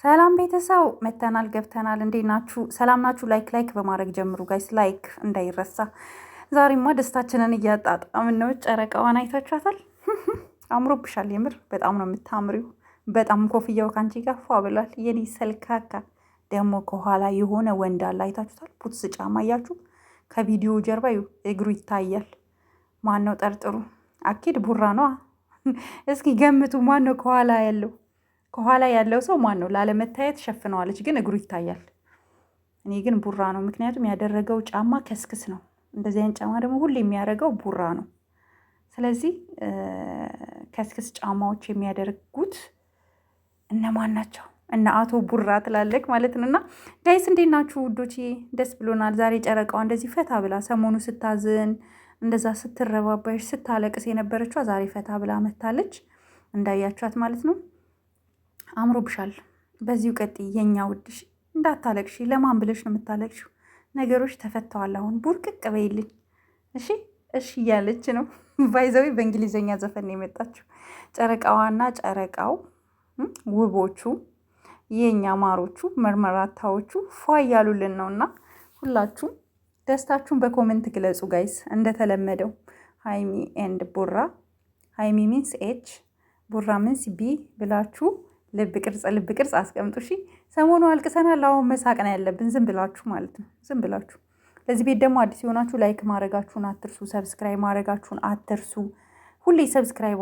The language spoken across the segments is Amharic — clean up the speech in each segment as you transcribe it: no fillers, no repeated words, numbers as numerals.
ሰላም ቤተሰብ መተናል ገብተናል። እንዴት ናችሁ? ሰላም ናችሁ? ላይክ በማድረግ ጀምሩ ጋይስ፣ ላይክ እንዳይረሳ። ዛሬማ ደስታችንን እያጣጣምን ነው። ጨረቃዋን አይታችኋታል? አምሮብሻል። የምር በጣም ነው የምታምሪው። በጣም ኮፍያው ካንቺ ጋር ፏ ብሏል። የኔ ሰልካካ ደግሞ ከኋላ የሆነ ወንድ አለ። አይታችሁታል? ፑትስ ጫማ እያችሁ ከቪዲዮ ጀርባ እግሩ ይታያል። ማን ነው? ጠርጥሩ። አኪድ ቡራ ነዋ። እስኪ ገምቱ፣ ማን ነው ከኋላ ያለው? ከኋላ ያለው ሰው ማን ነው? ላለመታየት ሸፍነዋለች፣ ግን እግሩ ይታያል። እኔ ግን ቡራ ነው፣ ምክንያቱም ያደረገው ጫማ ከስክስ ነው። እንደዚህ አይነት ጫማ ደግሞ ሁሌ የሚያደርገው ቡራ ነው። ስለዚህ ከስክስ ጫማዎች የሚያደርጉት እነማን ናቸው? እነ አቶ ቡራ ትላለቅ ማለት ነው። እና ጋይስ እንዴት ናችሁ ውዶቼ? ደስ ብሎናል። ዛሬ ጨረቃዋ እንደዚህ ፈታ ብላ፣ ሰሞኑ ስታዝን እንደዛ ስትረባባሽ ስታለቅስ የነበረችዋ ዛሬ ፈታ ብላ መታለች። እንዳያችኋት ማለት ነው። አምሮብሻል። በዚሁ ቀጥይ የኛ ውድሽ። እንዳታለቅሺ። ለማን ብለሽ ነው የምታለቅሺው? ነገሮች ተፈተዋል። አሁን ቡርቅቅ በይልኝ እሺ። እሺ እያለች ነው። ባይዘዊ በእንግሊዝኛ ዘፈን ነው የመጣችው። ጨረቃዋና ጨረቃው ውቦቹ የኛ ማሮቹ መርመራታዎቹ ፏ እያሉልን ነው። እና ሁላችሁም ደስታችሁን በኮሜንት ግለጹ ጋይስ። እንደተለመደው ሃይሚ ኤንድ ቡራ፣ ሃይሚ ሚንስ ኤች ቡራ ሚንስ ቢ ብላችሁ ልብ ቅርጽ አስቀምጡ። እሺ ሰሞኑ አልቅሰናል። አሁን መሳቅ ነው ያለብን፣ ዝም ብላችሁ ማለት ነው። ዝም ብላችሁ። ለዚህ ቤት ደግሞ አዲስ የሆናችሁ ላይክ ማድረጋችሁን አትርሱ፣ ሰብስክራይብ ማድረጋችሁን አትርሱ። ሁሌ ሰብስክራይብ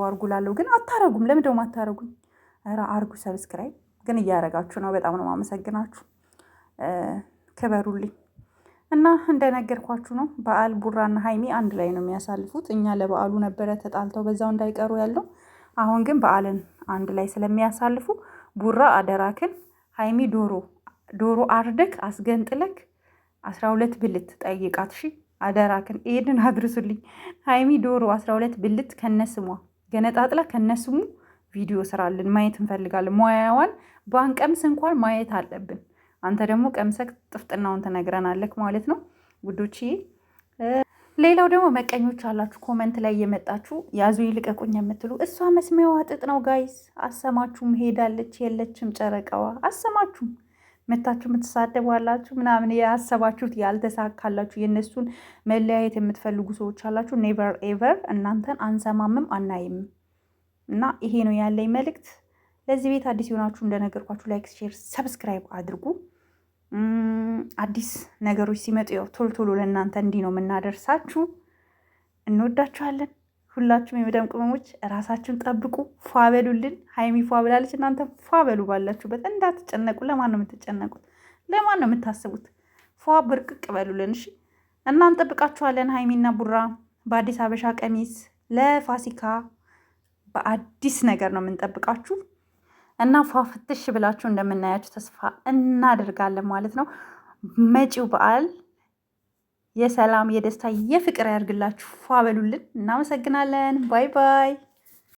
አድርጉ ላለው ግን አታረጉም። ለምን ደግሞ አታረጉኝ? ኧረ አርጉ ሰብስክራይብ። ግን እያረጋችሁ ነው። በጣም ነው ማመሰግናችሁ። ክበሩልኝ። እና እንደነገርኳችሁ ነው በዓል ቡራና ሃይሚ አንድ ላይ ነው የሚያሳልፉት። እኛ ለበዓሉ ነበረ ተጣልተው በዛው እንዳይቀሩ ያለው። አሁን ግን በዓልን አንድ ላይ ስለሚያሳልፉ ቡራ አደራክን ሃይሚ ዶሮ አርደክ አስገንጥለክ 12 ብልት ጠይቃት። እሺ አደራክን፣ ይሄንን አድርሱልኝ። ሃይሚ ዶሮ 12 ብልት ከነስሟ ገነጣጥላ ከነስሙ ቪዲዮ ስራልን፣ ማየት እንፈልጋለን። ሙያዋን ባንቀምስ እንኳን ማየት አለብን። አንተ ደግሞ ቀምሰክ ጥፍጥናውን ትነግረናለክ ማለት ነው ውዶቼ። ሌላው ደግሞ መቀኞች አላችሁ፣ ኮመንት ላይ የመጣችሁ ያዙ ይልቀቁኝ የምትሉ። እሷ መስሚያዋ ጥጥ ነው ጋይስ። አሰማችሁም? ሄዳለች የለችም ጨረቃዋ። አሰማችሁም? መታችሁ የምትሳደቡ አላችሁ ምናምን፣ ያሰባችሁት ያልተሳካላችሁ የእነሱን መለያየት የምትፈልጉ ሰዎች አላችሁ። ኔቨር ኤቨር እናንተን አንሰማምም አናይም። እና ይሄ ነው ያለኝ መልእክት። ለዚህ ቤት አዲስ የሆናችሁ እንደነገርኳችሁ ላይክ፣ ሼር፣ ሰብስክራይብ አድርጉ። አዲስ ነገሮች ሲመጡ ያው ቶሎ ለእናንተ እንዲህ ነው የምናደርሳችሁ። እንወዳችኋለን። ሁላችሁም የመዳም ቅመሞች ራሳችሁን ጠብቁ፣ ፏ በሉልን። ሃይሚ ፏ ብላለች። እናንተ ፏ በሉ ባላችሁበት፣ እንዳትጨነቁ። ለማን ነው የምትጨነቁት? ለማን ነው የምታስቡት? ፏ ብርቅቅ በሉልን እሺ። እና እንጠብቃችኋለን። ሃይሚና ቡራ በአዲስ አበሻ ቀሚስ ለፋሲካ በአዲስ ነገር ነው የምንጠብቃችሁ። እና ፏፍትሽ ብላችሁ እንደምናያችሁ ተስፋ እናደርጋለን ማለት ነው። መጪው በዓል የሰላም፣ የደስታ፣ የፍቅር ያድርግላችሁ። ፏ በሉልን። እናመሰግናለን። ባይ ባይ።